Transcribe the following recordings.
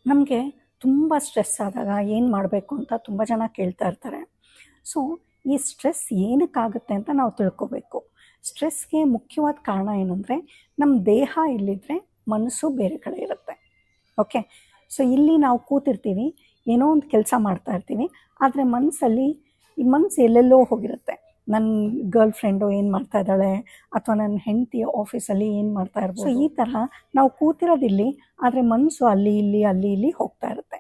ನಮಗೆ ತುಂಬ ಸ್ಟ್ರೆಸ್ ಆದಾಗ ಏನು ಮಾಡಬೇಕು ಅಂತ ತುಂಬ ಜನ ಕೇಳ್ತಾ ಇರ್ತಾರೆ. ಸೊ ಈ ಸ್ಟ್ರೆಸ್ ಏನಕ್ಕಾಗುತ್ತೆ ಅಂತ ನಾವು ತಿಳ್ಕೊಬೇಕು. ಸ್ಟ್ರೆಸ್ಗೆ ಮುಖ್ಯವಾದ ಕಾರಣ ಏನಂದರೆ, ನಮ್ಮ ದೇಹ ಇಲ್ಲಿದ್ದರೆ ಮನಸ್ಸು ಬೇರೆ ಕಡೆ ಇರುತ್ತೆ. ಓಕೆ, ಸೊ ಇಲ್ಲಿ ನಾವು ಕೂತಿರ್ತೀವಿ, ಏನೋ ಒಂದು ಕೆಲಸ ಮಾಡ್ತಾ ಇರ್ತೀವಿ, ಆದರೆ ಮನಸ್ಸಲ್ಲಿ ಈ ಮನಸ್ಸು ಎಲ್ಲೆಲ್ಲೋ ಹೋಗಿರುತ್ತೆ. ನನ್ನ ಗರ್ಲ್ ಫ್ರೆಂಡು ಏನು ಮಾಡ್ತಾ ಇದ್ದಾಳೆ, ಅಥವಾ ನನ್ನ ಹೆಂಡತಿ ಆಫೀಸಲ್ಲಿ ಏನು ಮಾಡ್ತಾ ಇರ್ಬೋದು. ಸೊ ಈ ಥರ ನಾವು ಕೂತಿರೋದಿಲ್ಲಿ, ಆದರೆ ಮನಸ್ಸು ಅಲ್ಲಿ ಇಲ್ಲಿ ಹೋಗ್ತಾ ಇರುತ್ತೆ.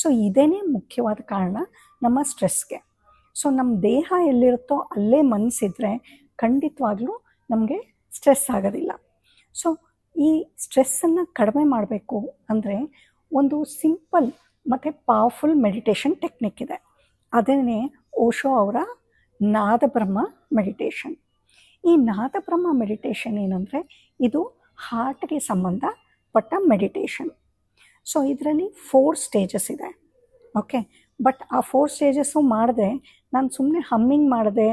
ಸೊ ಇದೇ ಮುಖ್ಯವಾದ ಕಾರಣ ನಮ್ಮ ಸ್ಟ್ರೆಸ್ಗೆ. ಸೊ ನಮ್ಮ ದೇಹ ಎಲ್ಲಿರುತ್ತೋ ಅಲ್ಲೇ ಮನಸ್ಸಿದ್ರೆ ಖಂಡಿತವಾಗ್ಲೂ ನಮಗೆ ಸ್ಟ್ರೆಸ್ ಆಗೋದಿಲ್ಲ. ಸೊ ಈ ಸ್ಟ್ರೆಸ್ಸನ್ನು ಕಡಿಮೆ ಮಾಡಬೇಕು ಅಂದರೆ ಒಂದು ಸಿಂಪಲ್ ಮತ್ತು ಪವರ್ಫುಲ್ ಮೆಡಿಟೇಷನ್ ಟೆಕ್ನಿಕ್ ಇದೆ. ಅದನ್ನೇ ಓಶೋ ಅವರ ನಾದಬ್ರಹ್ಮ ಮೆಡಿಟೇಷನ್. ಈ ನಾದಬ್ರಹ್ಮ ಮೆಡಿಟೇಷನ್ ಏನಂದರೆ, ಇದು ಹಾರ್ಟ್ಗೆ ಸಂಬಂಧಪಟ್ಟ ಮೆಡಿಟೇಷನ್. ಸೊ ಇದರಲ್ಲಿ 4 ಸ್ಟೇಜಸ್ ಇದೆ. ಓಕೆ, ಬಟ್ ಆ 4 ಸ್ಟೇಜಸ್ಸು ಮಾಡಿದೆ ನಾನು ಸುಮ್ಮನೆ ಹಮ್ಮಿಂಗ್ ಮಾಡಿದೆ,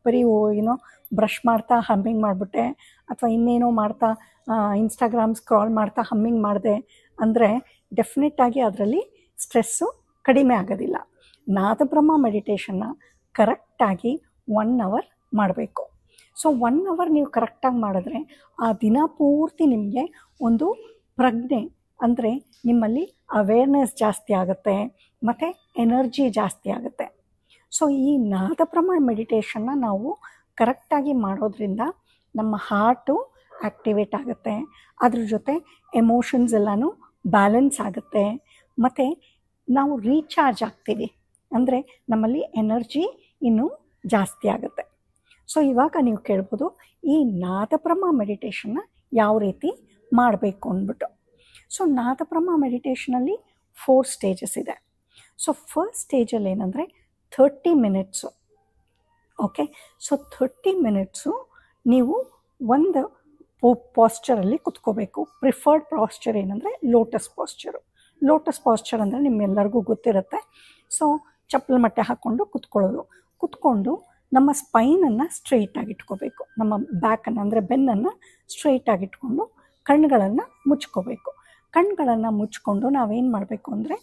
ಬರೀ ಏನೋ ಬ್ರಷ್ ಮಾಡ್ತಾ ಹಮ್ಮಿಂಗ್ ಮಾಡಿಬಿಟ್ಟೆ, ಅಥವಾ ಇನ್ನೇನೋ ಮಾಡ್ತಾ ಇನ್ಸ್ಟಾಗ್ರಾಮ್ ಸ್ಕ್ರಾಲ್ ಮಾಡ್ತಾ ಹಮ್ಮಿಂಗ್ ಮಾಡಿದೆ ಅಂದರೆ ಡೆಫಿನೆಟ್ಟಾಗಿ ಅದರಲ್ಲಿ ಸ್ಟ್ರೆಸ್ಸು ಕಡಿಮೆ ಆಗೋದಿಲ್ಲ. ನಾದಬ್ರಹ್ಮ ಮೆಡಿಟೇಷನ್ನ ಕರೆಕ್ಟಾಗಿ 1 ಅವರ್ ಮಾಡಬೇಕು. ಸೊ 1 ಅವರ್ ನೀವು ಕರೆಕ್ಟಾಗಿ ಮಾಡಿದ್ರೆ ಆ ದಿನ ಪೂರ್ತಿ ನಿಮಗೆ ಒಂದು ಪ್ರಜ್ಞೆ, ಅಂದರೆ ನಿಮ್ಮಲ್ಲಿ ಅವೇರ್ನೆಸ್ ಜಾಸ್ತಿ ಆಗುತ್ತೆ ಮತ್ತು ಎನರ್ಜಿ ಜಾಸ್ತಿ ಆಗುತ್ತೆ. ಸೊ ಈ ನಾದಬ್ರಹ್ಮ ಮೆಡಿಟೇಷನ್ನ ನಾವು ಕರೆಕ್ಟಾಗಿ ಮಾಡೋದ್ರಿಂದ ನಮ್ಮ ಹಾರ್ಟು ಆ್ಯಕ್ಟಿವೇಟ್ ಆಗುತ್ತೆ, ಅದ್ರ ಜೊತೆ ಎಮೋಷನ್ಸ್ ಎಲ್ಲನೂ ಬ್ಯಾಲೆನ್ಸ್ ಆಗುತ್ತೆ, ಮತ್ತು ನಾವು ರೀಚಾರ್ಜ್ ಆಗ್ತೀವಿ, ಅಂದರೆ ನಮ್ಮಲ್ಲಿ ಎನರ್ಜಿ ಇನ್ನೂ ಜಾಸ್ತಿ ಆಗುತ್ತೆ. ಸೊ ಇವಾಗ ನೀವು ಕೇಳ್ಬೋದು, ಈ ನಾದಬ್ರಹ್ಮ ಮೆಡಿಟೇಷನ್ನ ಯಾವ ರೀತಿ ಮಾಡಬೇಕು ಅಂದ್ಬಿಟ್ಟು. ಸೊ ನಾದಬ್ರಹ್ಮ ಮೆಡಿಟೇಷನಲ್ಲಿ 4 ಸ್ಟೇಜಸ್ ಇದೆ. ಸೊ ಫಸ್ಟ್ ಸ್ಟೇಜಲ್ಲಿ ಏನಂದರೆ 30 ಮಿನಿಟ್ಸು. ಓಕೆ, ಸೊ 30 ಮಿನಿಟ್ಸು ನೀವು ಒಂದು ಪಾಸ್ಚರಲ್ಲಿ ಕುತ್ಕೋಬೇಕು. ಪ್ರಿಫರ್ಡ್ ಪಾಸ್ಚರ್ ಏನಂದರೆ ಲೋಟಸ್ ಪಾಸ್ಚರು. ಲೋಟಸ್ ಪಾಸ್ಚರ್ ಅಂದರೆ ನಿಮ್ಮೆಲ್ಲರಿಗೂ ಗೊತ್ತಿರುತ್ತೆ. ಸೊ ಚಪ್ಪಲಿ ಮಟ್ಟೆ ಹಾಕ್ಕೊಂಡು ಕುತ್ಕೊಂಡು ನಮ್ಮ ಸ್ಪೈನನ್ನು ಸ್ಟ್ರೈಟಾಗಿ ಇಟ್ಕೋಬೇಕು. ನಮ್ಮ ಬ್ಯಾಕನ್ನು ಅಂದರೆ ಬೆನ್ನನ್ನು ಸ್ಟ್ರೈಟಾಗಿ ಇಟ್ಕೊಂಡು ಕಣ್ಣುಗಳನ್ನು ಮುಚ್ಕೋಬೇಕು. ಕಣ್ಣುಗಳನ್ನು ಮುಚ್ಕೊಂಡು ನಾವೇನು ಮಾಡಬೇಕು ಅಂದರೆ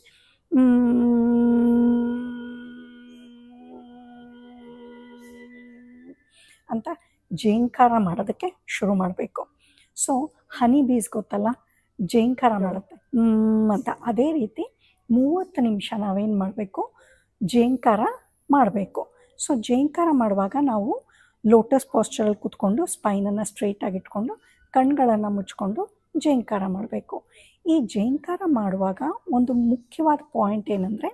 ಅಂತ ಜೇಂಕಾರ ಮಾಡೋದಕ್ಕೆ ಶುರು ಮಾಡಬೇಕು. ಸೊ ಹನಿ ಬೀಸ್ ಗೊತ್ತಲ್ಲ, ಜೇಂಕಾರ ಮಾಡುತ್ತೆ ಅಂತ. ಅದೇ ರೀತಿ 30 ನಿಮಿಷ ನಾವೇನು ಮಾಡಬೇಕು, ಜೇಂಕಾರ ಮಾಡಬೇಕು. ಸೊ ಜೇಂಕಾರ ಮಾಡುವಾಗ ನಾವು ಲೋಟಸ್ ಪಾಸ್ಚರಲ್ಲಿ ಕೂತ್ಕೊಂಡು ಸ್ಪೈನನ್ನು ಸ್ಟ್ರೈಟಾಗಿ ಇಟ್ಕೊಂಡು ಕಣ್ಗಳನ್ನು ಮುಚ್ಕೊಂಡು ಜೇಂಕಾರ ಮಾಡಬೇಕು. ಈ ಜೇಂಕಾರ ಮಾಡುವಾಗ ಒಂದು ಮುಖ್ಯವಾದ ಪಾಯಿಂಟ್ ಏನಂದರೆ,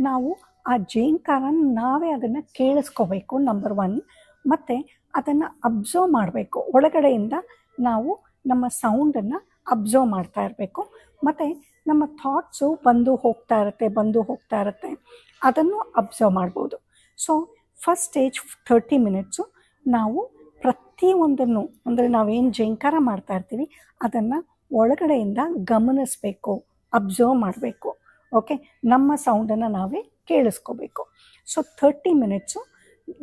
ನಾವು ಆ ಜೇಂಕಾರನ ನಾವೇ ಅದನ್ನು ಕೇಳಿಸ್ಕೋಬೇಕು, ನಂಬರ್ 1. ಮತ್ತು ಅದನ್ನು ಅಬ್ಸರ್ವ್ ಮಾಡಬೇಕು. ಒಳಗಡೆಯಿಂದ ನಾವು ನಮ್ಮ ಸೌಂಡನ್ನು ಅಬ್ಸರ್ವ್ ಮಾಡ್ತಾ ಇರಬೇಕು. ಮತ್ತು ನಮ್ಮ ಥಾಟ್ಸು ಬಂದು ಹೋಗ್ತಾ ಇರುತ್ತೆ, ಅದನ್ನು ಅಬ್ಸರ್ವ್ ಮಾಡ್ಬೋದು. ಸೊ ಫಸ್ಟ್ ಸ್ಟೇಜ್ 30 ಮಿನಿಟ್ಸು ನಾವು ಪ್ರತಿಯೊಂದನ್ನು, ಅಂದರೆ ನಾವೇನು ಜೇಂಕಾರ ಮಾಡ್ತಾ ಇರ್ತೀವಿ ಅದನ್ನು ಒಳಗಡೆಯಿಂದ ಗಮನಿಸಬೇಕು, ಅಬ್ಸರ್ವ್ ಮಾಡಬೇಕು. ಓಕೆ, ನಮ್ಮ ಸೌಂಡನ್ನು ನಾವೇ ಕೇಳಿಸ್ಕೋಬೇಕು. ಸೊ 30 ಮಿನಿಟ್ಸು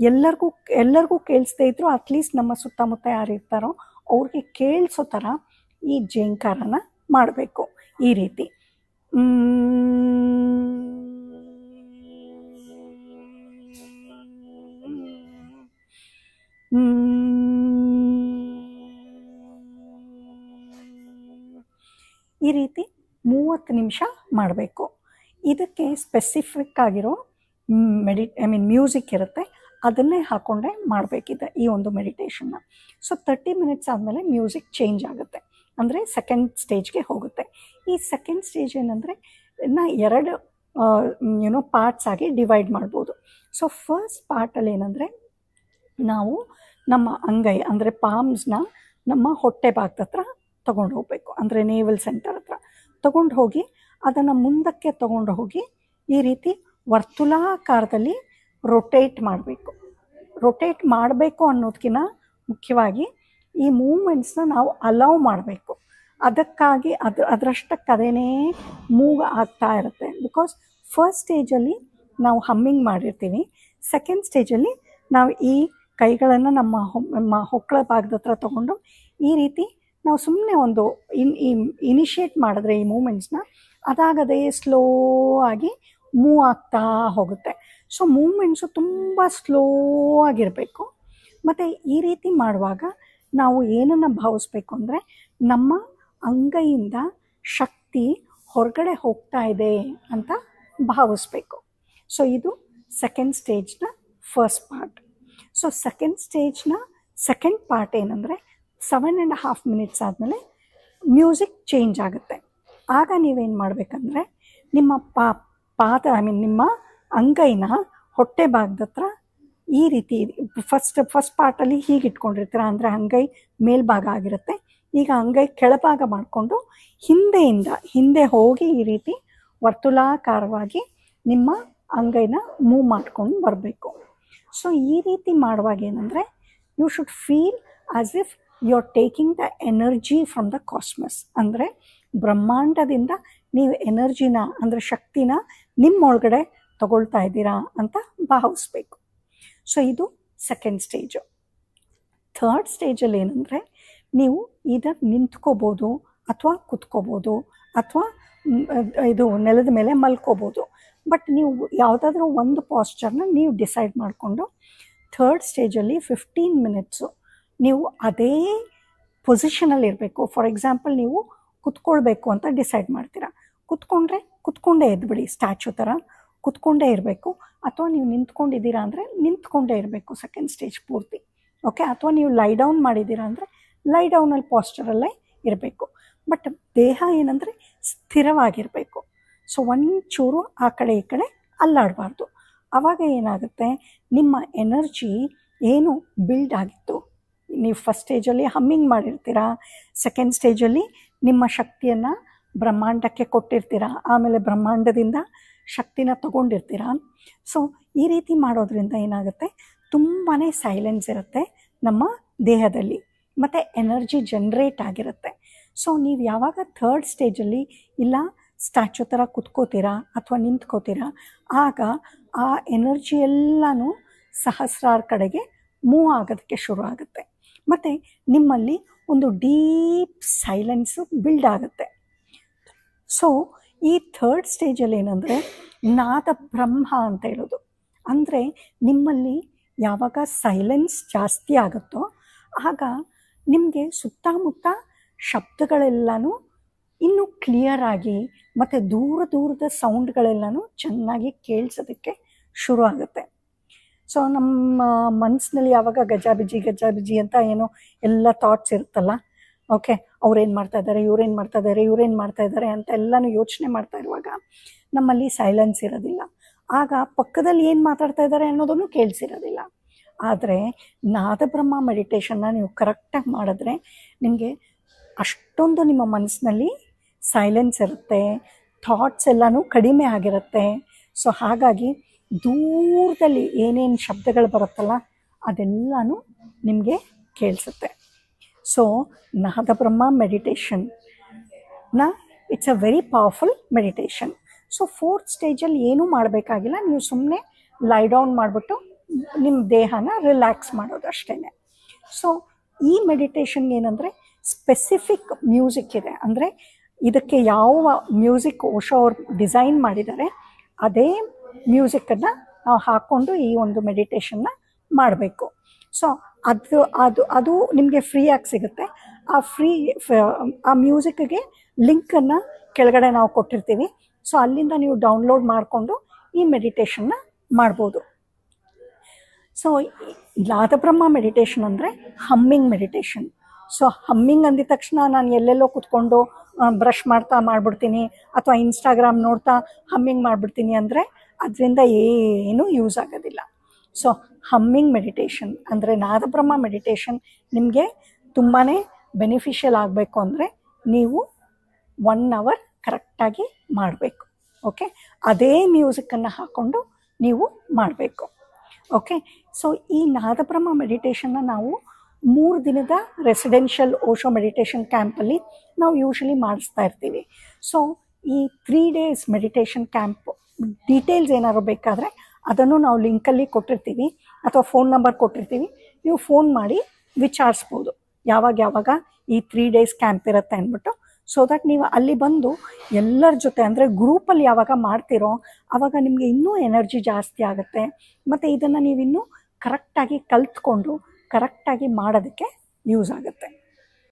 ಎಲ್ಲರಿಗೂ ಕೇಳಿಸ್ದೇ ಇದ್ದರೂ ಅಟ್ಲೀಸ್ಟ್ ನಮ್ಮ ಸುತ್ತಮುತ್ತ ಯಾರು ಇರ್ತಾರೋ ಅವ್ರಿಗೆ ಕೇಳಿಸೋ ಥರ ಈ ಜೇಂಕಾರನ ಮಾಡಬೇಕು. ಈ ರೀತಿ ಈ ರೀತಿ 30 ನಿಮಿಷ ಮಾಡಬೇಕು. ಇದಕ್ಕೆ ಸ್ಪೆಸಿಫಿಕ್ ಆಗಿರೋ ಮ್ಯೂಸಿಕ್ ಇರುತ್ತೆ, ಅದನ್ನೇ ಹಾಕ್ಕೊಂಡೇ ಮಾಡಬೇಕಿದೆ ಈ ಒಂದು ಮೆಡಿಟೇಷನ್ನ. ಸೊ 30 ಮಿನಿಟ್ಸ್ ಆದಮೇಲೆ ಮ್ಯೂಸಿಕ್ ಚೇಂಜ್ ಆಗುತ್ತೆ, ಅಂದರೆ ಸೆಕೆಂಡ್ ಸ್ಟೇಜ್ಗೆ ಹೋಗುತ್ತೆ. ಈ ಸೆಕೆಂಡ್ ಸ್ಟೇಜ್ ಏನಂದರೆ 2 ಪಾರ್ಟ್ಸ್ ಆಗಿ ಡಿವೈಡ್ ಮಾಡ್ಬೋದು. ಸೊ ಫಸ್ಟ್ ಪಾರ್ಟಲ್ಲಿ ಏನಂದರೆ, ನಾವು ನಮ್ಮ ಅಂಗೈ ಅಂದರೆ ಪಾಮ್ಸ್ನ ನಮ್ಮ ಹೊಟ್ಟೆ ಭಾಗದ ಹತ್ರ ತೊಗೊಂಡು ಹೋಗಬೇಕು, ಅಂದರೆ ನೇವಲ್ ಸೆಂಟರ್ ಹತ್ರ ತೊಗೊಂಡು ಹೋಗಿ ಅದನ್ನು ಮುಂದಕ್ಕೆ ತೊಗೊಂಡು ಹೋಗಿ ಈ ರೀತಿ ವರ್ತುಲಾಕಾರದಲ್ಲಿ ರೊಟೇಟ್ ಮಾಡಬೇಕು. ರೊಟೇಟ್ ಮಾಡಬೇಕು ಅನ್ನೋದಕ್ಕಿಂತ ಮುಖ್ಯವಾಗಿ ಈ ಮೂಮೆಂಟ್ಸ್ನ ನಾವು ಅಲೌ ಮಾಡಬೇಕು. ಅದಕ್ಕಾಗಿ ಅದರಷ್ಟಕ್ಕೆ ಅದೇನೇ ಮೂವ್ ಆಗ್ತಾ ಇರುತ್ತೆ. ಬಿಕಾಸ್ ಫಸ್ಟ್ ಸ್ಟೇಜಲ್ಲಿ ನಾವು ಹಮ್ಮಿಂಗ್ ಮಾಡಿರ್ತೀವಿ, ಸೆಕೆಂಡ್ ಸ್ಟೇಜಲ್ಲಿ ನಾವು ಈ ಕೈಗಳನ್ನು ನಮ್ಮ ಹೊಕ್ಕಳ ಭಾಗದ ಹತ್ರ ತೊಗೊಂಡು ಈ ರೀತಿ ನಾವು ಸುಮ್ಮನೆ ಒಂದು ಇನಿಷಿಯೇಟ್ ಮಾಡಿದ್ರೆ ಈ ಮೂಮೆಂಟ್ಸ್ನ, ಅದಾಗದೇ ಸ್ಲೋ ಆಗಿ ಮೂವ್ ಆಗ್ತಾ ಹೋಗುತ್ತೆ. ಸೊ ಮೂಮೆಂಟ್ಸು ತುಂಬ ಸ್ಲೋ ಆಗಿರಬೇಕು. ಮತ್ತು ಈ ರೀತಿ ಮಾಡುವಾಗ ನಾವು ಏನನ್ನು ಭಾವಿಸ್ಬೇಕು ಅಂದರೆ, ನಮ್ಮ ಅಂಗೈಯಿಂದ ಶಕ್ತಿ ಹೊರಗಡೆ ಹೋಗ್ತಾ ಇದೆ ಅಂತ ಭಾವಿಸ್ಬೇಕು. ಸೊ ಇದು ಸೆಕೆಂಡ್ ಸ್ಟೇಜ್ನ ಫಸ್ಟ್ ಪಾರ್ಟ್. ಸೊ ಸೆಕೆಂಡ್ ಸ್ಟೇಜ್ನ ಸೆಕೆಂಡ್ ಪಾರ್ಟ್ ಏನಂದರೆ, 7.5 minutes ಆದಮೇಲೆ ಮ್ಯೂಸಿಕ್ ಚೇಂಜ್ ಆಗುತ್ತೆ. ಆಗ ನೀವೇನು ಮಾಡಬೇಕಂದ್ರೆ, ನಿಮ್ಮ ಪಾದ ನಿಮ್ಮ ಅಂಗೈನ ಹೊಟ್ಟೆ ಭಾಗದ ಹತ್ರ ಈ ರೀತಿ ಫಸ್ಟ್ ಪಾರ್ಟಲ್ಲಿ ಹೀಗೆ ಇಟ್ಕೊಂಡಿರ್ತೀರ, ಅಂದರೆ ಅಂಗೈ ಮೇಲ್ಭಾಗ ಆಗಿರುತ್ತೆ. ಈಗ ಅಂಗೈ ಕೆಳಭಾಗ ಮಾಡಿಕೊಂಡು ಹಿಂದೆ ಹೋಗಿ ಈ ರೀತಿ ವರ್ತುಲಾಕಾರವಾಗಿ ನಿಮ್ಮ ಅಂಗೈನ ಮೂವ್ ಮಾಡ್ಕೊಂಡು ಬರಬೇಕು. ಸೊ ಈ ರೀತಿ ಮಾಡುವಾಗ ಏನಂದರೆ, you should feel as if you are taking the energy from the cosmos. ಅಂದರೆ ಬ್ರಹ್ಮಾಂಡದಿಂದ ನೀವು ಎನರ್ಜಿನ, ಅಂದರೆ ಶಕ್ತಿನ ನಿಮ್ಮೊಳಗಡೆ ತಗೊಳ್ತಾ ಇದ್ದೀರಾ ಅಂತ ಭಾವಿಸ್ಬೇಕು. ಸೊ ಇದು ಸೆಕೆಂಡ್ ಸ್ಟೇಜು. ಥರ್ಡ್ ಸ್ಟೇಜಲ್ಲಿ ಏನಂದರೆ, ನೀವು ಇದನ್ನು ನಿಂತ್ಕೋಬೋದು ಅಥವಾ ಕುತ್ಕೋಬೋದು ಅಥವಾ ಇದು ನೆಲದ ಮೇಲೆ ಮಲ್ಕೋಬೋದು. ಬಟ್ ನೀವು ಯಾವುದಾದ್ರೂ ಒಂದು ಪಾಸ್ಚರ್ನ ನೀವು ಡಿಸೈಡ್ ಮಾಡಿಕೊಂಡು ಥರ್ಡ್ ಸ್ಟೇಜಲ್ಲಿ 15 minutes ನೀವು ಅದೇ ಪೊಸಿಷನಲ್ಲಿ ಇರಬೇಕು. ಫಾರ್ ಎಕ್ಸಾಂಪಲ್, ನೀವು ಕುತ್ಕೊಳ್ಬೇಕು ಅಂತ ಡಿಸೈಡ್ ಮಾಡ್ತೀರಾ, ಕುತ್ಕೊಂಡೇ ಎದ್ಬಿಡಿ, ಸ್ಟ್ಯಾಚು ಥರ ಕುತ್ಕೊಂಡೇ ಇರಬೇಕು. ಅಥವಾ ನೀವು ನಿಂತ್ಕೊಂಡಿದ್ದೀರಾ ಅಂದರೆ ನಿಂತ್ಕೊಂಡೇ ಇರಬೇಕು ಸೆಕೆಂಡ್ ಸ್ಟೇಜ್ ಪೂರ್ತಿ. ಓಕೆ, ಅಥವಾ ನೀವು ಲೈ ಡೌನ್ ಮಾಡಿದ್ದೀರಾ ಅಂದರೆ ಲೈ ಡೌನಲ್ಲಿ ಪಾಸ್ಚರಲ್ಲೇ ಇರಬೇಕು. ಬಟ್ ದೇಹ ಏನಂದರೆ ಸ್ಥಿರವಾಗಿರಬೇಕು. ಸೊ ಒಂಚೂರು ಆ ಕಡೆ ಈ ಕಡೆ ಅಲ್ಲಾಡಬಾರ್ದು. ಆವಾಗ ಏನಾಗುತ್ತೆ, ನಿಮ್ಮ ಎನರ್ಜಿ ಏನು ಬಿಲ್ಡ್ ಆಗಿತ್ತು, ನೀವು ಫಸ್ಟ್ ಸ್ಟೇಜಲ್ಲಿ ಹಮ್ಮಿಂಗ್ ಮಾಡಿರ್ತೀರಾ, ಸೆಕೆಂಡ್ ಸ್ಟೇಜಲ್ಲಿ ನಿಮ್ಮ ಶಕ್ತಿಯನ್ನು ಬ್ರಹ್ಮಾಂಡಕ್ಕೆ ಕೊಟ್ಟಿರ್ತೀರ, ಆಮೇಲೆ ಬ್ರಹ್ಮಾಂಡದಿಂದ ಶಕ್ತಿನ ತಗೊಂಡಿರ್ತೀರ. ಸೊ ಈ ರೀತಿ ಮಾಡೋದ್ರಿಂದ ಏನಾಗುತ್ತೆ, ತುಂಬಾ ಸೈಲೆನ್ಸ್ ಇರುತ್ತೆ ನಮ್ಮ ದೇಹದಲ್ಲಿ ಮತ್ತು ಎನರ್ಜಿ ಜನ್ರೇಟ್ ಆಗಿರುತ್ತೆ. ಸೊ ನೀವು ಯಾವಾಗ ಥರ್ಡ್ ಸ್ಟೇಜಲ್ಲಿ ಇಲ್ಲ ಸ್ಟ್ಯಾಚು ಥರ ಕುತ್ಕೋತೀರಾ ಅಥವಾ ನಿಂತ್ಕೋತೀರಾ, ಆಗ ಆ ಎನರ್ಜಿ ಎಲ್ಲನೂ ಸಹಸ್ರಾರ ಕಡೆಗೆ ಮೂವ್ ಆಗೋದಕ್ಕೆ ಶುರು ಆಗುತ್ತೆ. ಮತ್ತು ನಿಮ್ಮಲ್ಲಿ ಒಂದು ಡೀಪ್ ಸೈಲೆನ್ಸು ಬಿಲ್ಡ್ ಆಗುತ್ತೆ. ಸೊ ಈ ಥರ್ಡ್ ಸ್ಟೇಜಲ್ಲಿ ಏನಂದರೆ ನಾದ ಬ್ರಹ್ಮ ಅಂತ ಹೇಳೋದು. ಅಂದರೆ ನಿಮ್ಮಲ್ಲಿ ಯಾವಾಗ ಸೈಲೆನ್ಸ್ ಜಾಸ್ತಿ ಆಗುತ್ತೋ ಆಗ ನಿಮಗೆ ಸುತ್ತಮುತ್ತ ಶಬ್ದಗಳೆಲ್ಲನೂ ಇನ್ನೂ ಕ್ಲಿಯರಾಗಿ ಮತ್ತು ದೂರದ ಸೌಂಡ್ಗಳೆಲ್ಲನೂ ಚೆನ್ನಾಗಿ ಕೇಳಿಸೋದಕ್ಕೆ ಶುರು ಆಗುತ್ತೆ. ಸೊ ನಮ್ಮ ಮನಸ್ಸಿನಲ್ಲಿ ಯಾವಾಗ ಗಜಾಬಿಜಿ ಅಂತ ಏನೋ ಎಲ್ಲ ಥಾಟ್ಸ್ ಇರುತ್ತಲ್ಲ, ಓಕೆ, ಅವ್ರೇನು ಮಾಡ್ತಾಯಿದ್ದಾರೆ, ಇವ್ರೇನು ಮಾಡ್ತಾಯಿದ್ದಾರೆ ಅಂತ ಎಲ್ಲನೂ ಯೋಚನೆ ಮಾಡ್ತಾ ಇರುವಾಗ ನಮ್ಮಲ್ಲಿ ಸೈಲೆನ್ಸ್ ಇರೋದಿಲ್ಲ. ಆಗ ಪಕ್ಕದಲ್ಲಿ ಏನು ಮಾತಾಡ್ತಾ ಇದ್ದಾರೆ ಅನ್ನೋದನ್ನು ಕೇಳಿಸಿರೋದಿಲ್ಲ. ಆದರೆ ನಾದಬ್ರಹ್ಮ ಮೆಡಿಟೇಷನ್ನ ನೀವು ಕರೆಕ್ಟಾಗಿ ಮಾಡಿದ್ರೆ ನಿಮಗೆ ಅಷ್ಟೊಂದು ನಿಮ್ಮ ಮನಸ್ಸಿನಲ್ಲಿ ಸೈಲೆನ್ಸ್ ಇರುತ್ತೆ, ಥಾಟ್ಸ್ ಎಲ್ಲನೂ ಕಡಿಮೆ ಆಗಿರುತ್ತೆ. ಸೊ ಹಾಗಾಗಿ ದೂರದಲ್ಲಿ ಏನೇನು ಶಬ್ದಗಳು ಬರುತ್ತಲ್ಲ ಅದೆಲ್ಲನೂ ನಿಮಗೆ ಕೇಳಿಸುತ್ತೆ. ಸೊ ನಾದಬ್ರಹ್ಮ ಮೆಡಿಟೇಷನ್ನ it's a very powerful meditation. So fourth ಸ್ಟೇಜಲ್ಲಿ ಏನೂ ಮಾಡಬೇಕಾಗಿಲ್ಲ, ನೀವು ಸುಮ್ಮನೆ ಲೈ ಡೌನ್ ಮಾಡಿಬಿಟ್ಟು ನಿಮ್ಮ ದೇಹನ ರಿಲ್ಯಾಕ್ಸ್ ಮಾಡೋದು ಅಷ್ಟೇ. ಸೊ ಈ ಮೆಡಿಟೇಷನ್ಗೆ ಏನಂದರೆ ಸ್ಪೆಸಿಫಿಕ್ ಮ್ಯೂಸಿಕ್ ಇದೆ. ಅಂದರೆ ಇದಕ್ಕೆ ಯಾವ ಮ್ಯೂಸಿಕ್ ಓಶೋ ಅವ್ರು ಡಿಸೈನ್ ಮಾಡಿದ್ದಾರೆ ಅದೇ ಮ್ಯೂಸಿಕ್ಕನ್ನು ನಾವು ಹಾಕ್ಕೊಂಡು ಈ ಒಂದು ಮೆಡಿಟೇಷನ್ನ ಮಾಡಬೇಕು. ಸೊ ಅದು ನಿಮಗೆ ಫ್ರೀಯಾಗಿ ಸಿಗುತ್ತೆ. ಆ ಮ್ಯೂಸಿಕ್ಗೆ ಲಿಂಕನ್ನು ಕೆಳಗಡೆ ನಾವು ಕೊಟ್ಟಿರ್ತೀವಿ. ಸೊ ಅಲ್ಲಿಂದ ನೀವು ಡೌನ್ಲೋಡ್ ಮಾಡಿಕೊಂಡು ಈ ಮೆಡಿಟೇಷನ್ನ ಮಾಡ್ಬೋದು. ಸೊ ನಾದಬ್ರಹ್ಮ ಮೆಡಿಟೇಷನ್ ಅಂದರೆ ಹಮ್ಮಿಂಗ್ ಮೆಡಿಟೇಷನ್. ಸೊ ಹಮ್ಮಿಂಗ್ ಅಂದಿದ ತಕ್ಷಣ ನಾನು ಎಲ್ಲೆಲ್ಲೋ ಕೂತ್ಕೊಂಡು ಬ್ರಷ್ ಮಾಡಿಬಿಡ್ತೀನಿ ಅಥವಾ ಇನ್ಸ್ಟಾಗ್ರಾಮ್ ನೋಡ್ತಾ ಹಮ್ಮಿಂಗ್ ಮಾಡಿಬಿಡ್ತೀನಿ ಅಂದರೆ ಅದರಿಂದ ಏನೂ ಯೂಸ್ ಆಗೋದಿಲ್ಲ. ಸೊ ಹಮ್ಮಿಂಗ್ ಮೆಡಿಟೇಷನ್ ಅಂದರೆ ನಾದಬ್ರಹ್ಮ ಮೆಡಿಟೇಷನ್ ನಿಮಗೆ ತುಂಬಾ ಬೆನಿಫಿಷಿಯಲ್ ಆಗಬೇಕು ಅಂದರೆ ನೀವು 1 hour ಕರೆಕ್ಟಾಗಿ ಮಾಡಬೇಕು. ಓಕೆ, ಅದೇ ಮ್ಯೂಸಿಕ್ಕನ್ನು ಹಾಕ್ಕೊಂಡು ನೀವು ಮಾಡಬೇಕು. ಓಕೆ, ಸೊ ಈ ನಾದಬ್ರಹ್ಮ ಮೆಡಿಟೇಷನ್ನ ನಾವು 3 ದಿನದ ರೆಸಿಡೆನ್ಷಿಯಲ್ ಓಶೋ ಮೆಡಿಟೇಷನ್ ಕ್ಯಾಂಪಲ್ಲಿ ನಾವು ಯೂಶಲಿ ಮಾಡಿಸ್ತಾ ಇರ್ತೀವಿ. ಸೊ ಈ 3 days ಮೆಡಿಟೇಷನ್ ಕ್ಯಾಂಪ್ ಡೀಟೇಲ್ಸ್ ಏನಾದ್ರು ಬೇಕಾದರೆ ಅದನ್ನು ನಾವು ಲಿಂಕಲ್ಲಿ ಕೊಟ್ಟಿರ್ತೀವಿ ಅಥವಾ ಫೋನ್ ನಂಬರ್ ಕೊಟ್ಟಿರ್ತೀವಿ. ನೀವು ಫೋನ್ ಮಾಡಿ ವಿಚಾರಿಸ್ಬೋದು ಯಾವಾಗ ಈ 3 ಡೇಸ್ ಕ್ಯಾಂಪ್ ಇರುತ್ತೆ ಅಂದ್ಬಿಟ್ಟು. ಸೊ ದಟ್ ನೀವು ಅಲ್ಲಿ ಬಂದು ಎಲ್ಲರ ಜೊತೆ ಅಂದರೆ ಗ್ರೂಪಲ್ಲಿ ಯಾವಾಗ ಮಾಡ್ತೀರೋ ಆವಾಗ ನಿಮಗೆ ಇನ್ನೂ ಎನರ್ಜಿ ಜಾಸ್ತಿ ಆಗುತ್ತೆ. ಮತ್ತು ಇದನ್ನು ನೀವಿನ್ನೂ ಕರೆಕ್ಟಾಗಿ ಕಲ್ತ್ಕೊಂಡು ಕರೆಕ್ಟಾಗಿ ಮಾಡೋದಕ್ಕೆ ಯೂಸ್ ಆಗುತ್ತೆ.